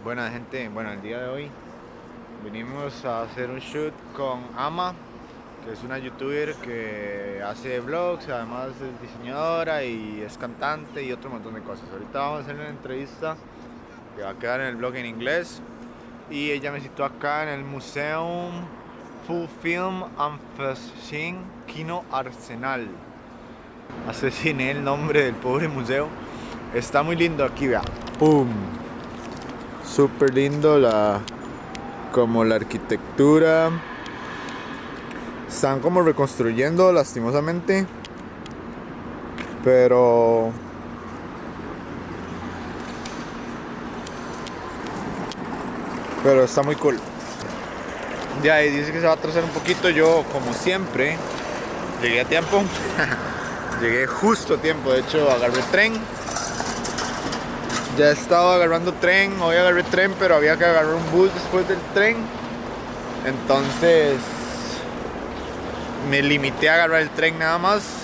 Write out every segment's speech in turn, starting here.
Buena gente, bueno, el día de hoy vinimos a hacer un shoot con Ama, que es una youtuber que hace vlogs, además es diseñadora y es cantante y otro montón de cosas. Ahorita vamos a hacer una entrevista que va a quedar en el blog en inglés y ella me citó acá en el Museum Full Film and Fashion Kino Arsenal. Asesiné el nombre del pobre museo. Está muy lindo aquí, vea. ¡Pum! Súper lindo como la arquitectura. Están como reconstruyendo lastimosamente. Pero está muy cool. Ya, y dice que se va a atrasar un poquito. Yo, como siempre, llegué a tiempo. Llegué justo a tiempo. De hecho, agarré tren. Ya estaba agarrando tren. Hoy agarré tren, pero había que agarrar un bus después del tren. Entonces me limité a agarrar el tren nada más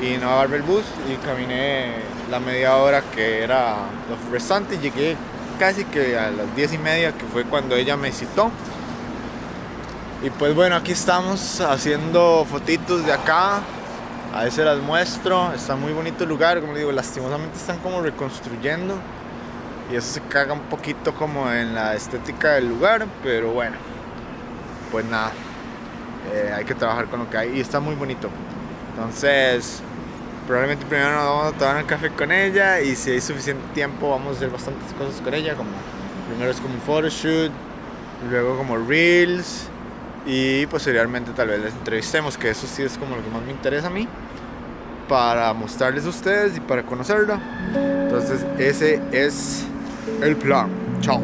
y no agarré el bus y caminé la media hora que era lo restante y llegué casi que a las 10:30, que fue cuando ella me citó. Y pues bueno, aquí estamos haciendo fotitos de acá. A veces las muestro. Está muy bonito el lugar, como les digo, lastimosamente están como reconstruyendo y eso se caga un poquito como en la estética del lugar, pero bueno, pues nada, hay que trabajar con lo que hay y está muy bonito. Entonces probablemente primero nos vamos a tomar un café con ella y si hay suficiente tiempo vamos a hacer bastantes cosas con ella, como primero es como un photoshoot, luego como reels y posteriormente tal vez les entrevistemos, que eso sí es como lo que más me interesa a mí, para mostrarles a ustedes y para conocerla. Entonces ese es el plan. Chao.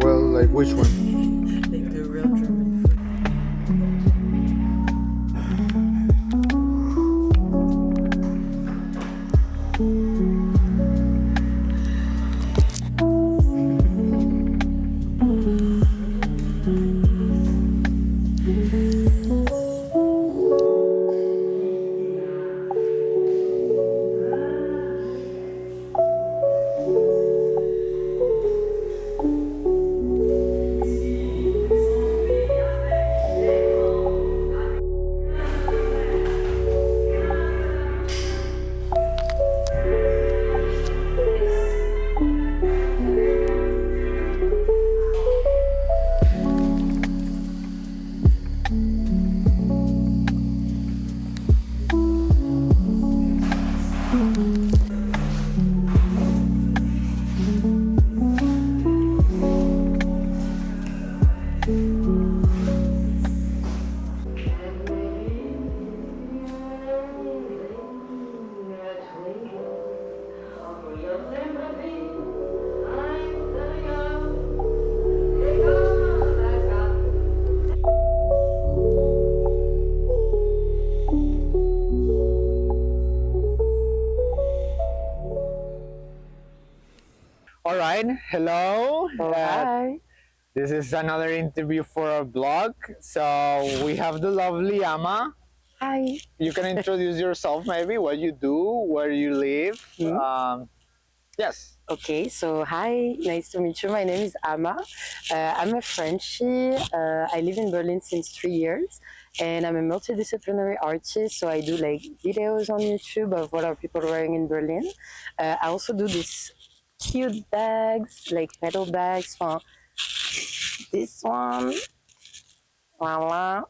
Well, like which one? Like the real German food. All right, hello. Hi. This is another interview for our blog. So we have the lovely Ama. Hi. You can introduce yourself, maybe what you do, where you live. Yes. Okay, so hi, nice to meet you. My name is Ama. I'm a Frenchie. I live in Berlin since 3 years, and I'm a multidisciplinary artist. So I do like videos on YouTube of what are people wearing in Berlin. I also do these cute bags, like metal bags. For this one, voila.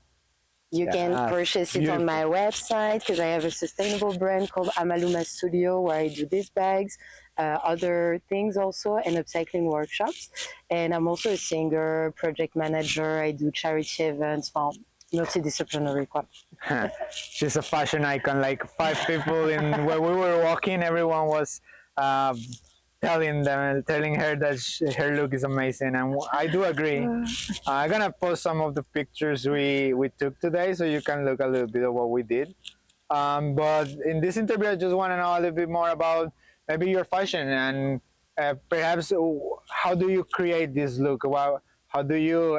You can Yeah, purchase it on my website because I have a sustainable brand called Amaluma Studio where I do these bags, other things also, and upcycling workshops. And I'm also a singer, project manager. I do charity events for multidisciplinary. She's a fashion icon. Like 5 people in where we were walking, everyone was telling her that her look is amazing, and I do agree. I'm gonna post some of the pictures we took today, so you can look a little bit of what we did. But in this interview, I just want to know a little bit more about maybe your fashion and perhaps how do you create this look? How do you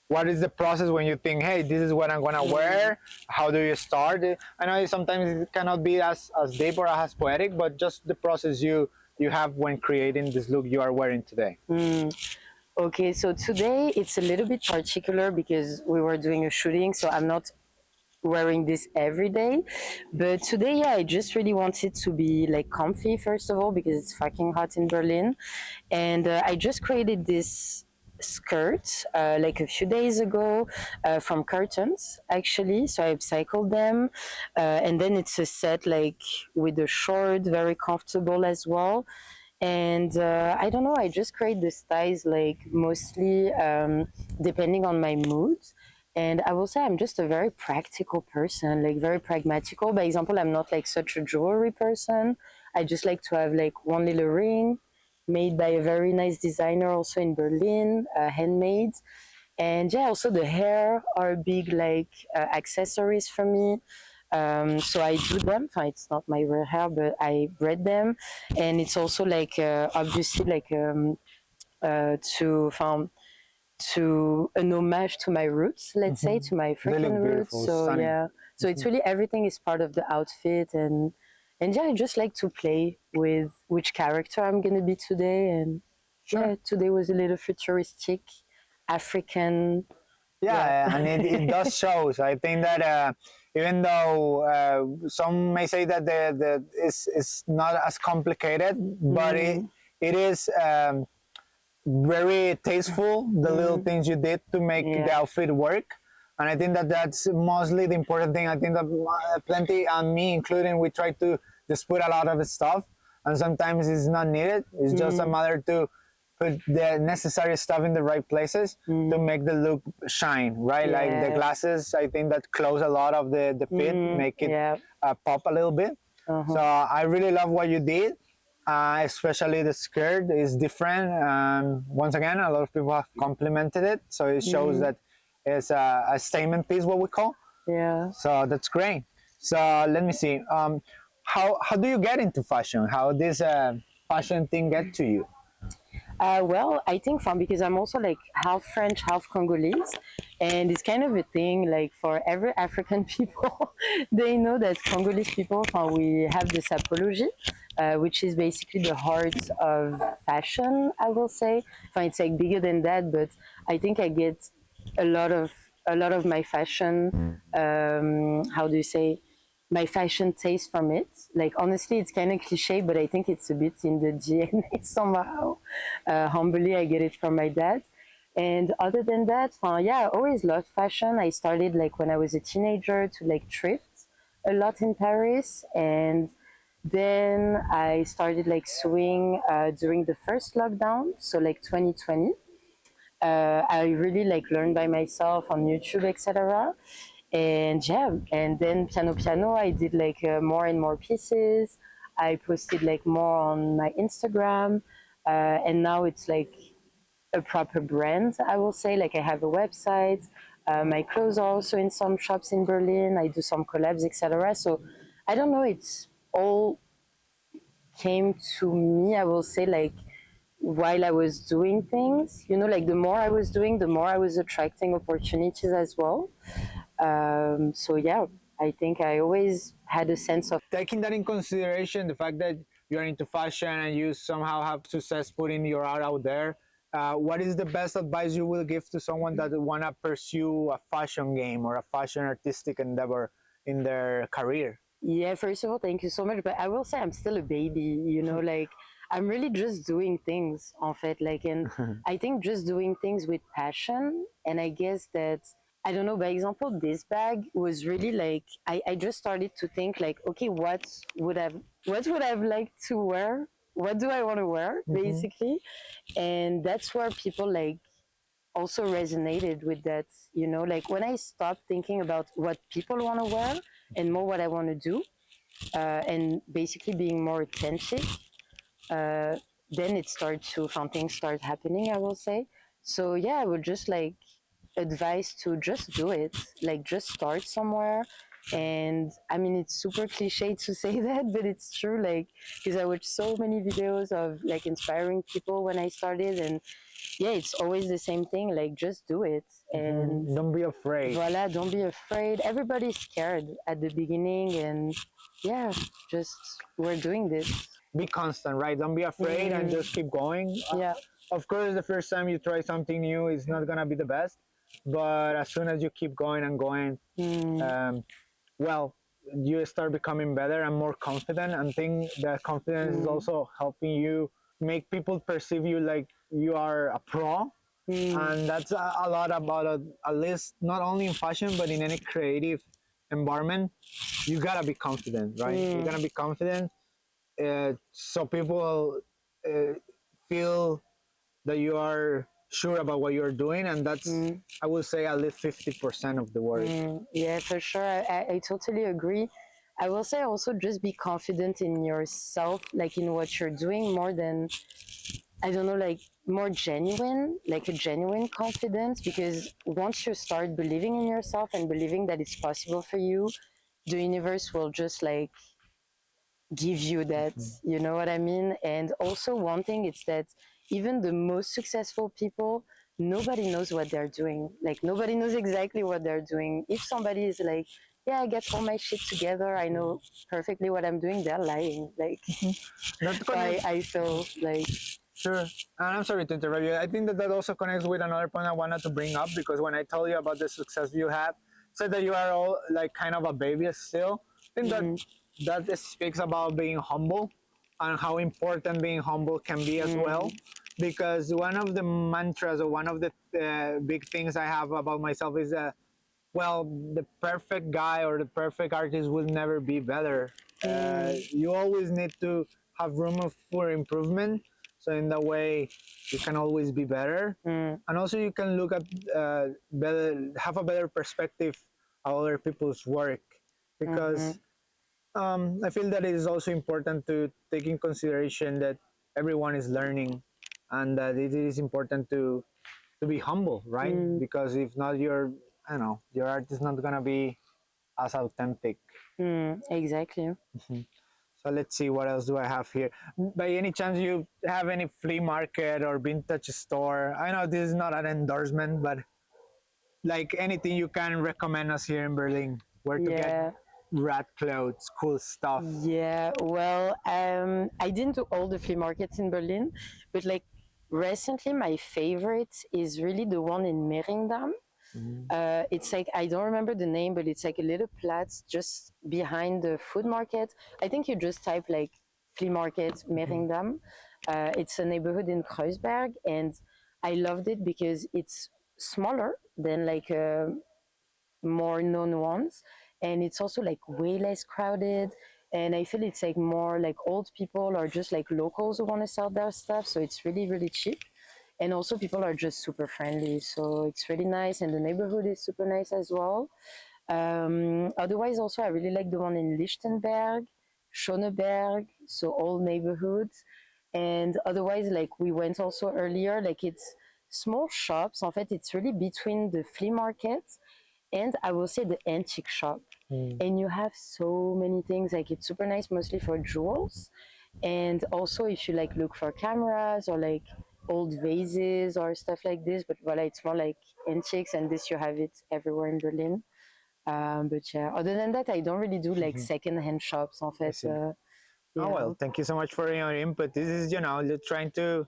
what is the process when you think, hey, this is what I'm gonna wear? How do you start? I know sometimes it cannot be as deep or as poetic, but just the process you have when creating this look you are wearing today. Okay, so today it's a little bit particular because we were doing a shooting, so I'm not wearing this every day. But today, yeah, I just really wanted to be like comfy, first of all, because it's fucking hot in Berlin. And I just created this skirt like a few days ago from Curtains, actually. So I upcycled them. And then it's a set like with a short, very comfortable as well. And I don't know, I just create the styles like mostly depending on my mood. And I will say I'm just a very practical person, like very pragmatical. By example, I'm not like such a jewelry person. I just like to have like one little ring made by a very nice designer also in Berlin, handmade. And yeah, also the hair are big like accessories for me. So I do them. It's not my real hair, but I braid them, and it's also like obviously like to to an homage to my roots, let's say, to my African roots. So stunning. yeah, so it's really everything is part of the outfit, and yeah, I just like to play with which character I'm gonna be today, and yeah, today was a little futuristic, African. Yeah, and it does show. So I think that even though some may say that it's not as complicated, but it is very tasteful. The little things you did to make the outfit work, and I think that that's mostly the important thing. I think that plenty and me including, we try to just put a lot of stuff, and sometimes it's not needed. It's just a matter to put the necessary stuff in the right places to make the look shine, right? Like the glasses, I think that close a lot of the fit, make it pop a little bit. So I really love what you did, especially the skirt is different. Once again, a lot of people have complimented it, so it shows that it's a statement piece, what we call. Yeah. So that's great. So let me see. How do you get into fashion? How this fashion thing get to you? Well, I think fun because I'm also like half French, half Congolese, and it's kind of a thing like for every African people, they know that Congolese people, we have this apology, which is basically the heart of fashion, I will say. It's like bigger than that, but I think I get a lot of my fashion. How do you say? My fashion taste from it. Like honestly, it's kind of cliche, but I think it's a bit in the DNA somehow. Humbly, I get it from my dad. And other than that, yeah, I always loved fashion. I started like when I was a teenager to like thrift a lot in Paris, and then I started like sewing during the first lockdown, so like 2020. I really like learned by myself on YouTube, etc. And yeah, and then piano I did like more and more pieces. I posted like more on my Instagram, and now it's like a proper brand, I will say. Like I have a website, my clothes are also in some shops in Berlin, I do some collabs, etc. So I don't know, it's all came to me, I will say, like while I was doing things, like the more I was doing, the more I was attracting opportunities as well. So yeah, I think I always had a sense of taking that in consideration, the fact that you're into fashion and you somehow have success putting your art out there. What is the best advice you will give to someone that want to pursue a fashion game or a fashion artistic endeavor in their career? Yeah, first of all, thank you so much. But I will say I'm still a baby, like I'm really just doing things, en fait. Like, and I think just doing things with passion. And I guess that, I don't know, by example, this bag was really like, I just started to think like, okay, what would I've liked to wear? What do I want to wear, basically? And that's where people like also resonated with that, like when I stopped thinking about what people want to wear and more what I want to do, and basically being more authentic, then things start happening, I will say. So yeah, I would just like advise to just do it, like just start somewhere. And I mean, it's super cliche to say that, but it's true. Like, because I watched so many videos of like inspiring people when I started, and yeah, it's always the same thing. Like, just do it, and Don't be afraid. voila, don't be afraid. Everybody's scared at the beginning, and yeah, just we're doing this. Be constant, right? Don't be afraid and just keep going. Yeah. Of course, the first time you try something new is not gonna be the best, but as soon as you keep going and going, well, you start becoming better and more confident. And think that confidence is also helping you make people perceive you like you are a pro. And that's a lot about at least not only in fashion but in any creative environment. You gotta be confident, right? You gotta be confident, so people feel that you are sure about what you're doing, and that's I would say at least 50% of the work. Yeah, for sure. I totally agree. I will say also just be confident in yourself, like in what you're doing, more than, I don't know, like more genuine, like a genuine confidence. Because once you start believing in yourself and believing that it's possible for you, the universe will just like give you that, you know what I mean? And also, one thing is that even the most successful people, nobody knows what they're doing. Like, nobody knows exactly what they're doing. If somebody is like, yeah, I get all my shit together, I know perfectly what I'm doing, they're lying. Like, That so connects, I feel like, sure. And I'm sorry to interrupt you. I think that that also connects with another point I wanted to bring up, because when I tell you about the success you have, said that you are all like kind of a baby still. I think that speaks about being humble and how important being humble can be as well. Because one of the mantras or one of the big things I have about myself is that, well, the perfect guy or the perfect artist will never be better. You always need to have room for improvement. So in that way, you can always be better, and also you can look at have a better perspective of other people's work, because I feel that it is also important to take in consideration that everyone is learning, and that it is important to be humble, right? Because if not, I don't know, your art is not gonna be as authentic. exactly. So let's see, what else do I have here? By any chance, you have any flea market or vintage store? I know this is not an endorsement, but like anything you can recommend us here in Berlin, where to Yeah. get rat clothes, cool stuff. Yeah, well, I didn't do all the flea markets in Berlin, but like recently, my favorite is really the one in Mehringdamm. It's like, I don't remember the name, but it's like a little Platz just behind the food market. I think you just type like flea market Mehringdamm. It's a neighborhood in Kreuzberg, and I loved it because it's smaller than like more known ones, and it's also like way less crowded. And I feel it's like more like old people or just like locals who want to sell their stuff, so it's really really cheap. And also people are just super friendly, so it's really nice, and the neighborhood is super nice as well. Otherwise, also I really like the one in Lichtenberg, Schöneberg, so all neighborhoods. And otherwise, like we went also earlier, like it's small shops. En fait, it's really between the flea market and I will say the antique shop. And you have so many things, like it's super nice, mostly for jewels. And also if you like look for cameras or like old vases or stuff like this, but voila, it's more like antiques, and this you have it everywhere in Berlin. But yeah, other than that, I don't really do like second-hand shops, en fait. Oh yeah. well, thank you so much for your input. This is, you know, just trying to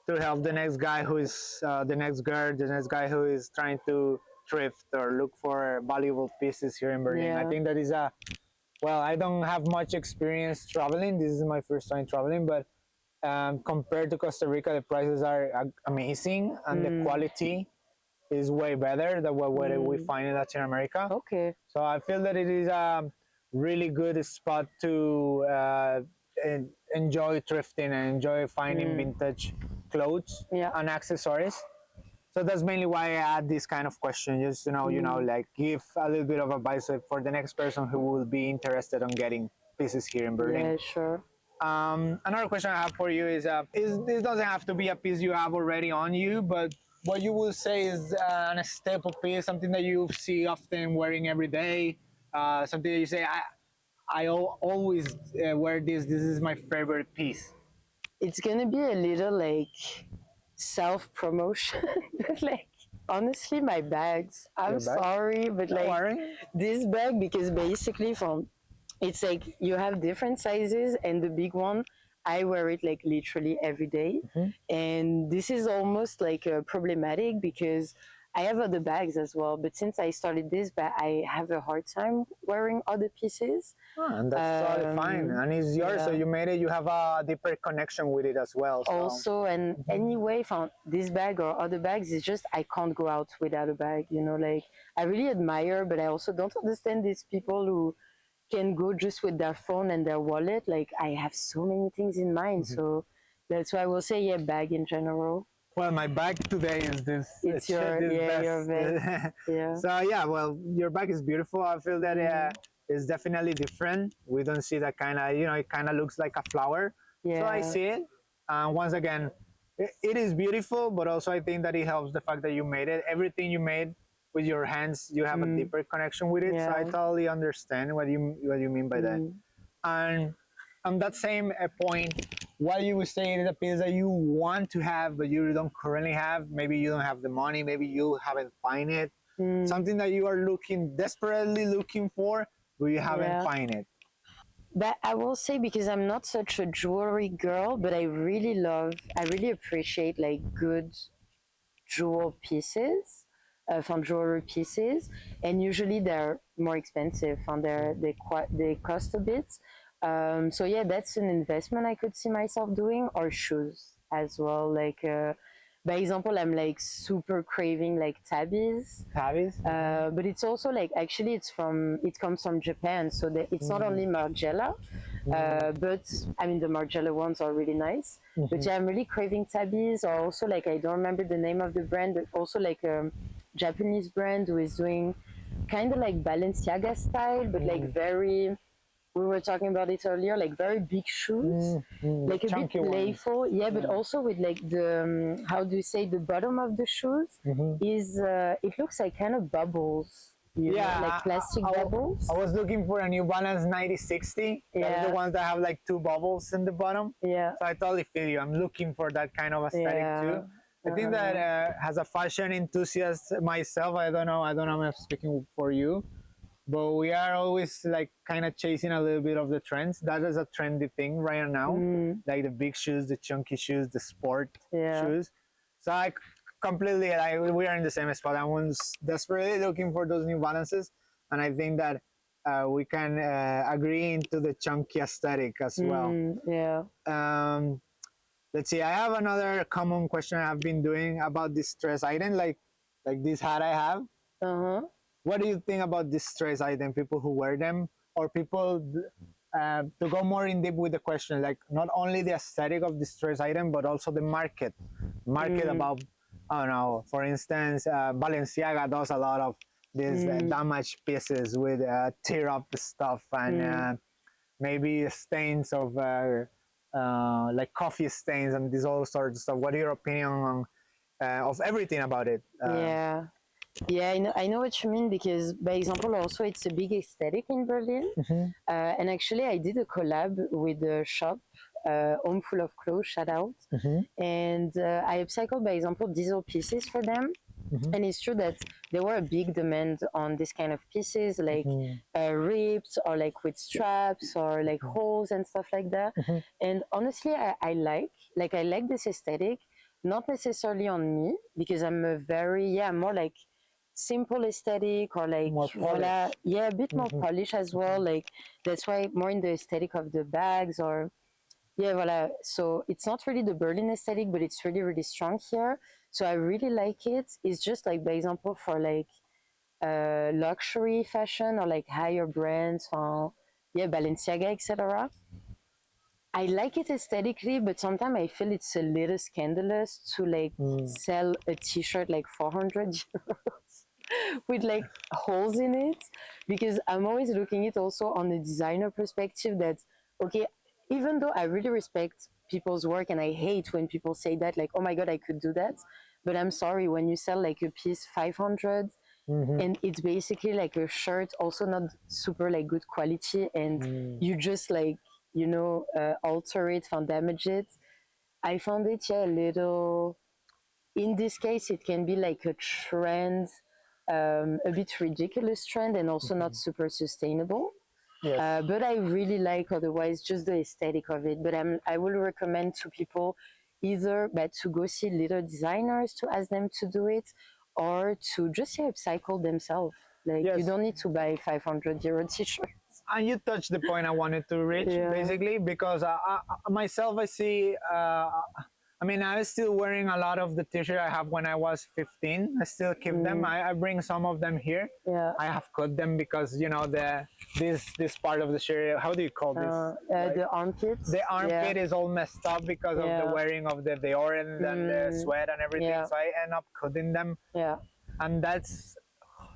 help the next guy who is the next girl, the next guy who is trying to thrift or look for valuable pieces here in Berlin. I Yeah. think that is a, well, I don't have much experience traveling. This is my first time traveling, but compared to Costa Rica, the prices are amazing, and the quality is way better than what we find in Latin America. Okay. So I feel that it is a really good spot to enjoy thrifting and enjoy finding vintage clothes Yeah. and accessories. So that's mainly why I add this kind of question, just to know, you know, like give a little bit of advice for the next person who will be interested on getting pieces here in Berlin. Yeah, sure. Another question I have for you is this doesn't have to be a piece you have already on you, but what you would say is an staple piece, something that you see often wearing every day, something that you say, always wear this. This is my favorite piece. It's gonna be a little like self promotion, but like honestly, my bags. I'm Your bag? sorry, but Don't like worry. this bag, because basically from it's like you have different sizes, and the big one I wear it like literally every day. And this is almost like problematic because I have other bags as well, but since I started this bag I have a hard time wearing other pieces. And that's totally fine. And it's yours, so yeah. you made it. You have a deeper connection with it as well. So. Also, and anyway, from this bag or other bags, it's just I can't go out without a bag, you know. Like I really admire, but I also don't understand these people who can go just with their phone and their wallet. Like I have so many things in mind, so that's why I will say yeah, bag in general. Well, my bag today is this. It's your your vest. vest. Yeah. So yeah, well, your bag is beautiful. I feel that it's definitely different. We don't see that kind of, it kind of looks like a flower. So I Yeah. see it. Once again, it is beautiful, but also I think that it helps the fact that you made it. Everything you made with your hands, you have a deeper connection with it. So I Yeah. totally understand what you mean by that. And on that same point, what you would say is a piece that you want to have but you don't currently have. Maybe you don't have the money. Maybe you haven't find it. Something that you are desperately looking for, but you haven't Yeah. find it. But I will say, because I'm not such a jewelry girl, but I really appreciate like good jewel pieces, from jewelry pieces, and usually they're more expensive and they cost a bit. So yeah, that's an investment I could see myself doing, or shoes as well. Like, by example, I'm like super craving like tabbies. Tabbies? But it's also like actually it comes from Japan, so it's not only Margiela, but I mean the Margiela ones are really nice. But yeah, I'm really craving tabbies, or also like I don't remember the name of the brand, but also like a Japanese brand who is doing kind of like Balenciaga style, but like very. We were talking about it earlier, like very big shoes, like a bit Chunky ones. playful, yeah, but also with like the how do you say, the bottom of the shoes is it looks like kind of bubbles, you know, like plastic bubbles. I was looking for a New Balance 9060. That's Yeah. the ones that have like two bubbles in the bottom. Yeah, So I totally feel you. I'm looking for that kind of aesthetic Yeah. too. I think that as a fashion enthusiast myself, I don't know if I'm speaking for you, but we are always like kind of chasing a little bit of the trends. That is a trendy thing right now, like the big shoes, the chunky shoes, the sport Yeah. shoes. So I completely, we are in the same spot. I was desperately looking for those New Balances, and I think that we can agree into the chunky aesthetic as well. yeah. Let's see. I have another common question I've been doing about this stress item, like this hat I have. What do you think about this stress item? People who wear them, or people to go more in deep with the question, like not only the aesthetic of the stress item, but also the market about, I don't know. For instance, Balenciaga does a lot of these damaged pieces with tear up stuff and maybe stains of like coffee stains and this all sorts of stuff. What are your opinion on of everything about it? Yeah, I know what you mean, because, by example, also it's a big aesthetic in Berlin. And actually, I did a collab with a shop, Home Full of Clothes, shout out. And I upcycled, by example, diesel pieces for them. And it's true that there were a big demand on this kind of pieces, like ripped or like with straps or like holes and stuff like that. And honestly, I like this aesthetic, not necessarily on me, because I'm I'm more like simple aesthetic, or like More a bit more polished as well. Like that's why more in the aesthetic of the bags, or so it's not really the Berlin aesthetic, but it's really, really strong here. So I really like it. It's just like, by example, for like luxury fashion or like higher brands, Balenciaga, etc. I like it aesthetically, but sometimes I feel it's a little scandalous to like sell a t-shirt like 400 euros with like holes in it, because I'm always looking at it also on the designer perspective that, okay, even though I really respect people's work and I hate when people say that, like, oh my God, I could do that. But I'm sorry, when you sell like a piece 500 and it's basically like a shirt, also not super like good quality, and you just like, alter it, and damage it. I found it, yeah, a little, in this case, it can be like a trend, a bit ridiculous trend and also not super sustainable. Yes. But I really like otherwise just the aesthetic of it. But I will recommend to people either to go see little designers to ask them to do it, or to just upcycle themselves. Like Yes. you don't need to buy 500 euro t-shirts. And you touched the point I wanted to reach, Yeah. basically, because myself, I see. I mean, I was still wearing a lot of the t-shirt I have when I was 15. I still keep them. I bring some of them here. Yeah. I have cut them because this part of the shirt. How do you call this? The armpits. The armpit Yeah. is all messed up because of Yeah. the wearing of the deodorant and the sweat and everything. Yeah. So I end up cutting them, Yeah. and that's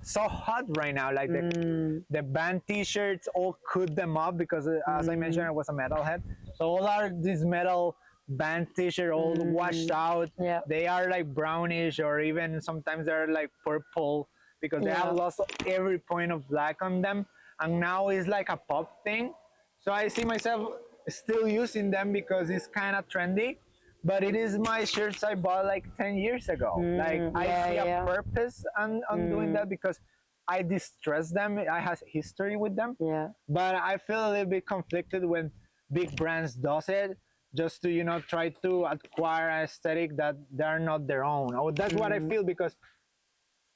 so hot right now. Like the band t-shirts, all cut them up because, as I mentioned, I was a metalhead. So all are these metal band t-shirt all washed out. Yeah. They are like brownish, or even sometimes they're like purple because they have Yeah. lost every point of black on them, and now it's like a pop thing. So I see myself still using them because it's kind of trendy, but it is my shirts I bought like 10 years ago. Like I yeah, see yeah. a purpose on doing that because I distress them. I have history with them, Yeah. but I feel a little bit conflicted when big brands does it just to try to acquire an aesthetic that they're not their own. Oh, that's what I feel, because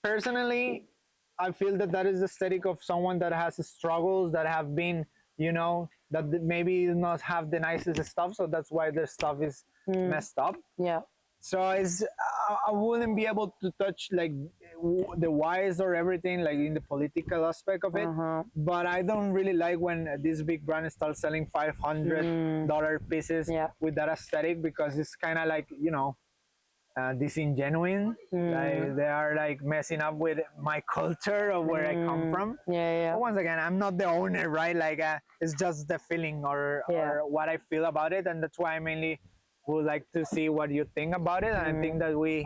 personally I feel that is the aesthetic of someone that has struggles, that have been that maybe not have the nicest stuff, so that's why their stuff is messed up. Yeah. So I wouldn't be able to touch like the whys or everything, like in the political aspect of it. But I don't really like when this big brand starts selling $500 pieces Yeah. with that aesthetic, because it's kind of like disingenuine. Like they are like messing up with my culture of where I come from. Yeah. Yeah. But once again, I'm not the owner, right? Like it's just the feeling or what I feel about it, and that's why I mainly would like to see what you think about it. And I think that we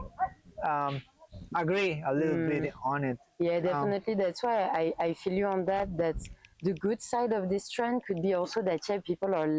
agree a little bit on it. Yeah, definitely. That's why I feel you on that. That the good side of this trend could be also that people are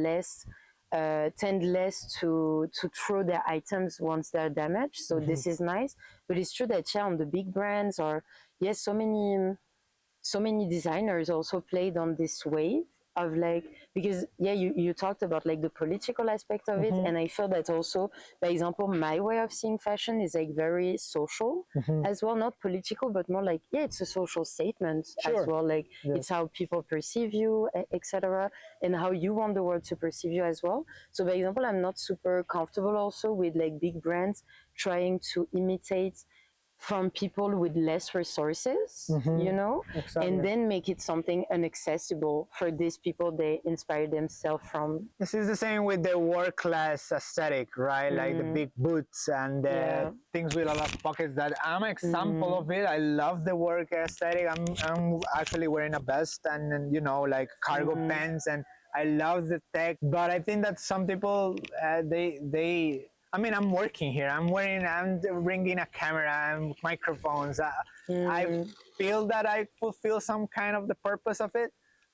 tend less to throw their items once they're damaged. So this is nice. But it's true that on the big brands, or so many designers also played on this wave of like, because you talked about like the political aspect of it, and I feel that also, for example, my way of seeing fashion is like very social as well, not political, but more like it's a social statement as well, like it's how people perceive you, etc., and how you want the world to perceive you as well. So for example, I'm not super comfortable also with like big brands trying to imitate from people with less resources, Exactly. and then make it something inaccessible for these people they inspire themselves from. This is the same with the work class aesthetic, right? Like the big boots and things with a lot of pockets. That I'm an example of it. I love the work aesthetic. I'm actually wearing a vest and like cargo pants, and I love the tech. But I think that some people I mean, I'm working here. I'm bringing a camera and microphones. I feel that I fulfill some kind of the purpose of it,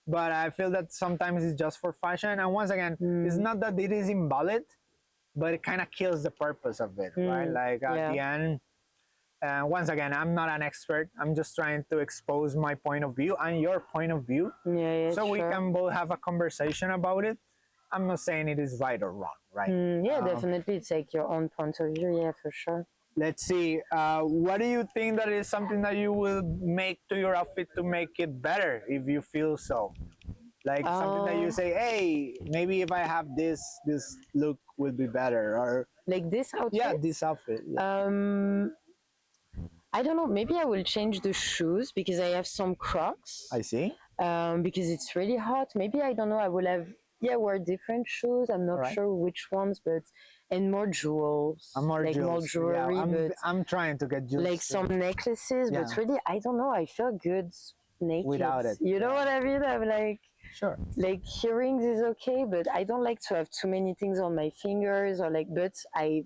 but I feel that sometimes it's just for fashion. And once again, it's not that it is invalid, but it kind of kills the purpose of it, right? Like at the end, once again, I'm not an expert. I'm just trying to expose my point of view and your point of view, so we can both have a conversation about it. I'm not saying it is right or wrong, right? Definitely, it's like your own point of view, for sure. Let's see. What do you think that is something that you will make to your outfit to make it better, if you feel so? Like something that you say, hey, maybe if I have this look would be better, or like this outfit. Yeah, this outfit. Yeah. I don't know. Maybe I will change the shoes because I have some Crocs. I see. Because it's really hot. Maybe I don't know. I will have wear different shoes. I'm not sure which ones, and more jewels. More like jewels. more jewelry. I'm trying to get jewels. Like some necklaces, but really I don't know. I feel good naked without it. You know what I mean? I'm like, Sure. Like earrings is okay, but I don't like to have too many things on my fingers or like. But I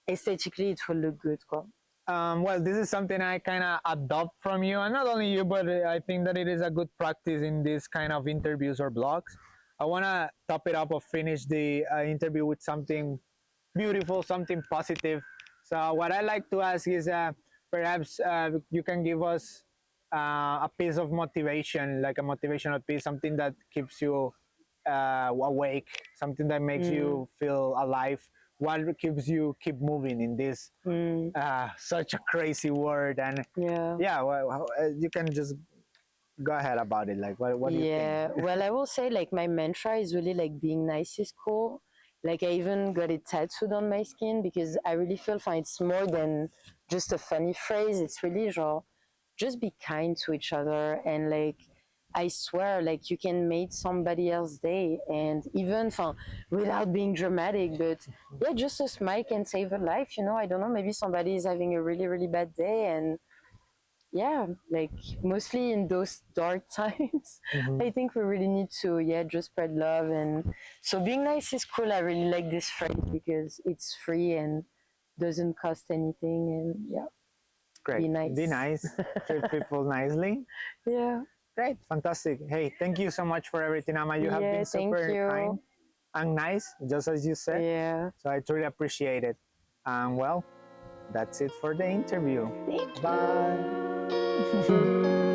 aesthetically it will look good. Quoi. Well, this is something I kind of adopt from you, and not only you, but I think that it is a good practice in this kind of interviews or blogs. I want to top it up or finish the interview with something beautiful, something positive. So, what I like to ask is perhaps you can give us a piece of motivation, like a motivational piece, something that keeps you awake, something that makes you feel alive. What keeps you keep moving in this such a crazy world? And Yeah. well, you can just go ahead about it. Like, what do you Yeah. think? Well, I will say like my mantra is really like being nice is cool. Like I even got it tattooed on my skin because I really feel fine. It's more than just a funny phrase. It's really genre, just be kind to each other and like I swear like you can make somebody else's day and even without being dramatic, but yeah, just a smile can save a life, you know. I don't know, maybe somebody is having a really, really bad day and yeah, like mostly in those dark times, I think we really need to, just spread love. And so being nice is cool. I really like this phrase because it's free and doesn't cost anything. And yeah, Great. be nice. Be nice. Treat people nicely. Yeah. Great. Fantastic. Hey, thank you so much for everything, Ama. You have Yeah, been thank super you. kind and nice, just as you said. Yeah. So I truly appreciate it. And well, that's it for the interview. Thank Bye. you.